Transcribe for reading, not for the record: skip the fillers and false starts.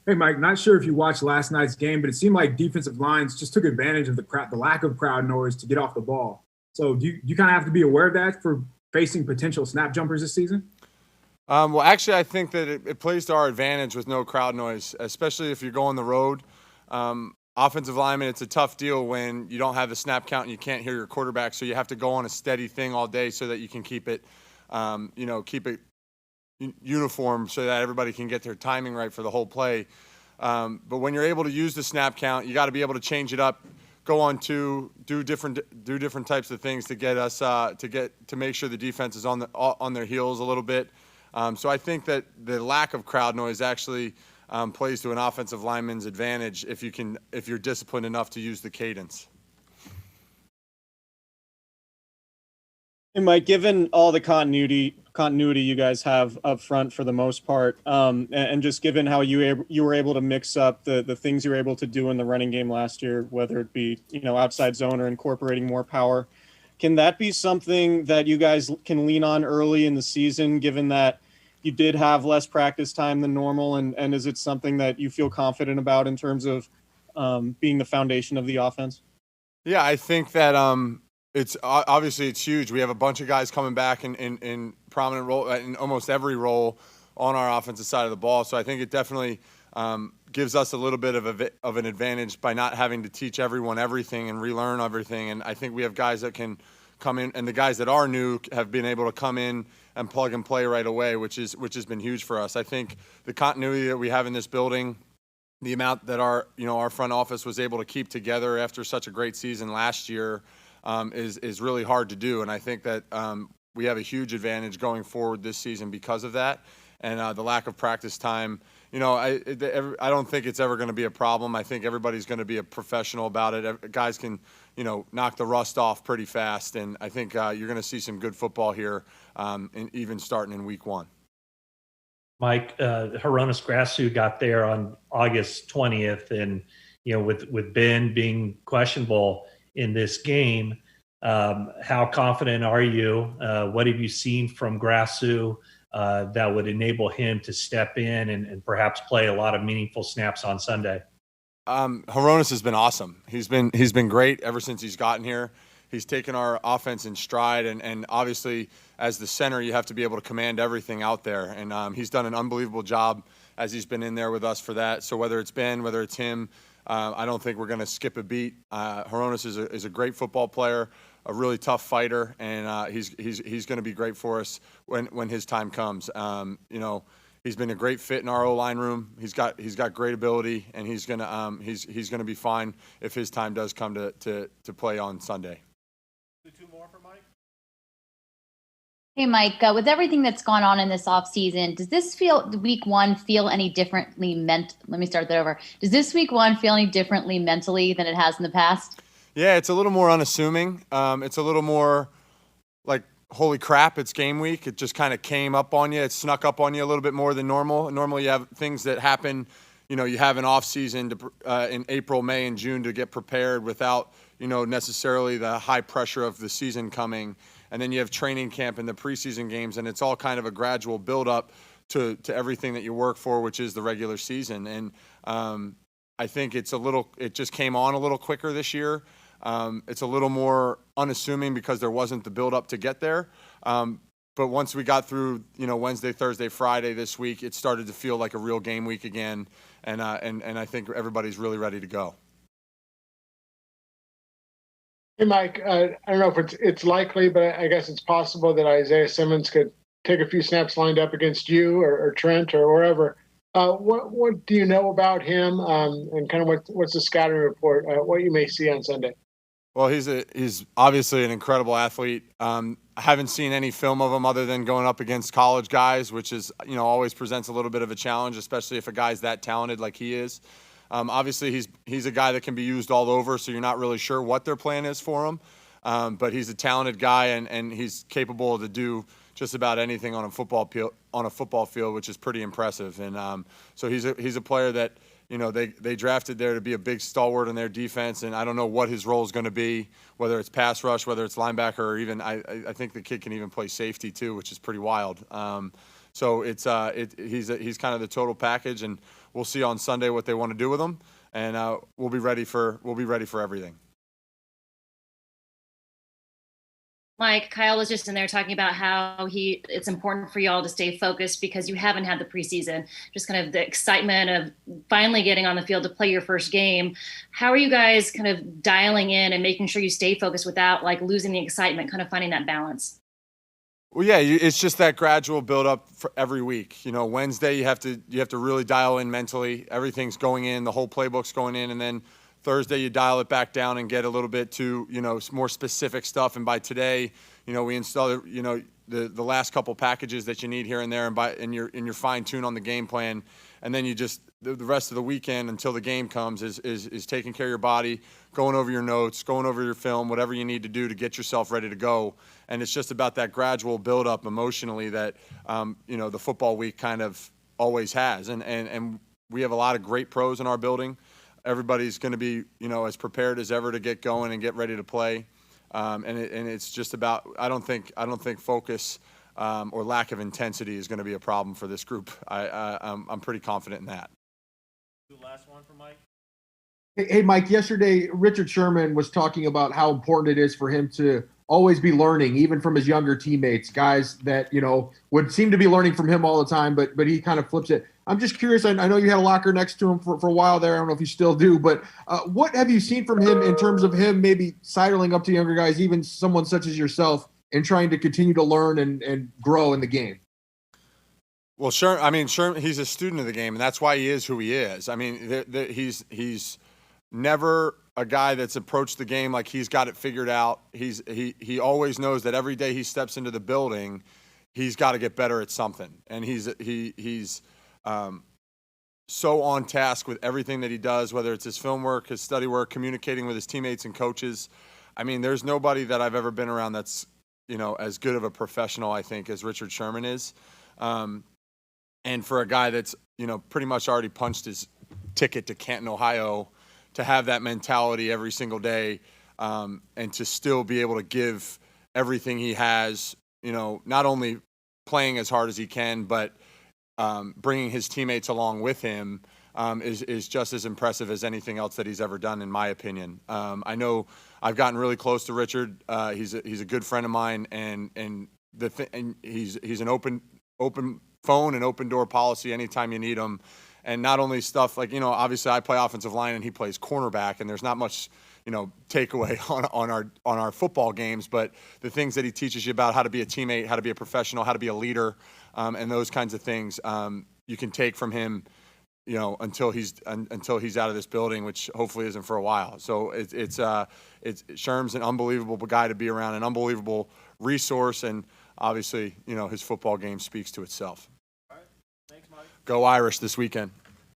Hey, Mike, not sure if you watched last night's game, but it seemed like defensive lines just took advantage of the lack of crowd noise to get off the ball. So do you kind of have to be aware of that for facing potential snap jumpers this season? Well, actually, I think that it plays to our advantage with no crowd noise, especially if you're going the road. Offensive lineman, it's a tough deal when you don't have the snap count and you can't hear your quarterback, so you have to go on a steady thing all day so that you can keep it, keep it uniform so that everybody can get their timing right for the whole play. But when you're able to use the snap count, you got to be able to change it up, go on to do different types of things to get us to make sure the defense is on their heels a little bit. So I think that the lack of crowd noise actually plays to an offensive lineman's advantage if you're disciplined enough to use the cadence. And Mike, given all the continuity you guys have up front for the most part, and just given how you were able to mix up the things you were able to do in the running game last year, whether it be outside zone or incorporating more power, can that be something that you guys can lean on early in the season, given that you did have less practice time than normal, and is it something that you feel confident about in terms of being the foundation of the offense? Yeah, I think that it's obviously it's huge. We have a bunch of guys coming back in prominent role in almost every role on our offensive side of the ball. So I think it definitely gives us a little bit of an advantage by not having to teach everyone everything and relearn everything. And I think we have guys that can come in, and the guys that are new have been able to come in and plug and play right away, which has been huge for us. I think the continuity that we have in this building, the amount that our front office was able to keep together after such a great season last year, is really hard to do. And I think that we have a huge advantage going forward this season because of that. And the lack of practice time, I don't think it's ever going to be a problem. I think everybody's going to be a professional about it. Guys can, knock the rust off pretty fast. And I think you're going to see some good football here, even starting in week 1. Mike, Hronis Grasso got there on August 20th, and with Ben being questionable in this game, how confident are you? What have you seen from Grasso that would enable him to step in and perhaps play a lot of meaningful snaps on Sunday? Hronis has been awesome. He's been great ever since he's gotten here. He's taken our offense in stride, and obviously as the center, you have to be able to command everything out there. And he's done an unbelievable job as he's been in there with us for that. So whether it's Ben, whether it's him, I don't think we're going to skip a beat. Hronis is a great football player, a really tough fighter, and he's going to be great for us when his time comes. He's been a great fit in our O-line room. He's got great ability, and he's gonna be fine if his time does come to play on Sunday. Two more for Mike. Hey, Mike, with everything that's gone on in this offseason, does this week 1 feel any differently let me start that over. Does this week 1 feel any differently mentally than it has in the past? Yeah, it's a little more unassuming. It's a little more like, holy crap, it's game week. It just kind of came up on you. It snuck up on you a little bit more than normal. Normally you have things that happen, you have an off season in April, May, and June to get prepared without, necessarily the high pressure of the season coming. And then you have training camp and the preseason games, and it's all kind of a gradual build up to everything that you work for, which is the regular season. And I think it just came on a little quicker this year. It's a little more unassuming because there wasn't the build up to get there. But once we got through, Wednesday, Thursday, Friday this week, it started to feel like a real game week again. And I think everybody's really ready to go. Hey, Mike, I don't know if it's likely, but I guess it's possible that Isaiah Simmons could take a few snaps lined up against you or Trent or wherever. What do you know about him, and kind of what's the scouting report, what you may see on Sunday? Well, he's obviously an incredible athlete. I haven't seen any film of him other than going up against college guys, which is, always presents a little bit of a challenge, especially if a guy's that talented like he is. Obviously, he's a guy that can be used all over, so you're not really sure what their plan is for him. But he's a talented guy, and he's capable to do just about anything on a football field, which is pretty impressive. And so he's a player that they drafted there to be a big stalwart in their defense, and I don't know what his role is going to be, whether it's pass rush, whether it's linebacker, or even I think the kid can even play safety too, which is pretty wild. So he's kind of the total package, and we'll see on Sunday what they want to do with them, and we'll be ready for everything. Mike, Kyle was just in there talking about how it's important for y'all to stay focused because you haven't had the preseason, just kind of the excitement of finally getting on the field to play your first game. How are you guys kind of dialing in and making sure you stay focused without like losing the excitement, kind of finding that balance? Well, yeah, it's just that gradual build up for every week. You know, Wednesday you have to really dial in mentally. Everything's going in, the whole playbook's going in, and then Thursday you dial it back down and get a little bit to, you know, more specific stuff. And by today, you know, we install, you know, the last couple packages that you need here and there, and you're fine tune on the game plan. And then you just the rest of the weekend until the game comes is taking care of your body, going over your notes, going over your film, whatever you need to do to get yourself ready to go. And it's just about that gradual build up emotionally that you know, the football week kind of always has. And we have a lot of great pros in our building. Everybody's going to be, you know, as prepared as ever to get going and get ready to play. And it's just about, I don't think focus or lack of intensity is going to be a problem for this group. I'm pretty confident in that. The last one for Mike. Hey, Mike, yesterday Richard Sherman was talking about how important it is for him to always be learning, even from his younger teammates, guys that, you know, would seem to be learning from him all the time, but he kind of flips it. I'm just curious. I know you had a locker next to him for a while there. I don't know if you still do, but what have you seen from him in terms of him maybe sidling up to younger guys, even someone such as yourself, and trying to continue to learn and grow in the game? Well, Sherman, he's a student of the game, and that's why he is who he is. I mean, he's never a guy that's approached the game like he's got it figured out. He always knows that every day he steps into the building, he's got to get better at something, and he's so on task with everything that he does, whether it's his film work, his study work, communicating with his teammates and coaches. I mean, there's nobody that I've ever been around that's, you know, as good of a professional, I think, as Richard Sherman is. And for a guy that's, you know, pretty much already punched his ticket to Canton, Ohio, to have that mentality every single day, and to still be able to give everything he has, you know, not only playing as hard as he can, but bringing his teammates along with him is just as impressive as anything else that he's ever done, in my opinion. I know I've gotten really close to Richard. He's a good friend of mine, and he's an open phone and open door policy anytime you need him. And not only stuff like, you know, obviously I play offensive line and he plays cornerback, and there's not much, you know, takeaway on our football games, but the things that he teaches you about how to be a teammate, how to be a professional, how to be a leader, and those kinds of things you can take from him, you know, until he's out of this building, which hopefully isn't for a while. So it's Sherm's an unbelievable guy to be around, an unbelievable resource, and obviously, you know, his football game speaks to itself. All right. Thanks, Mike. Go Irish this weekend.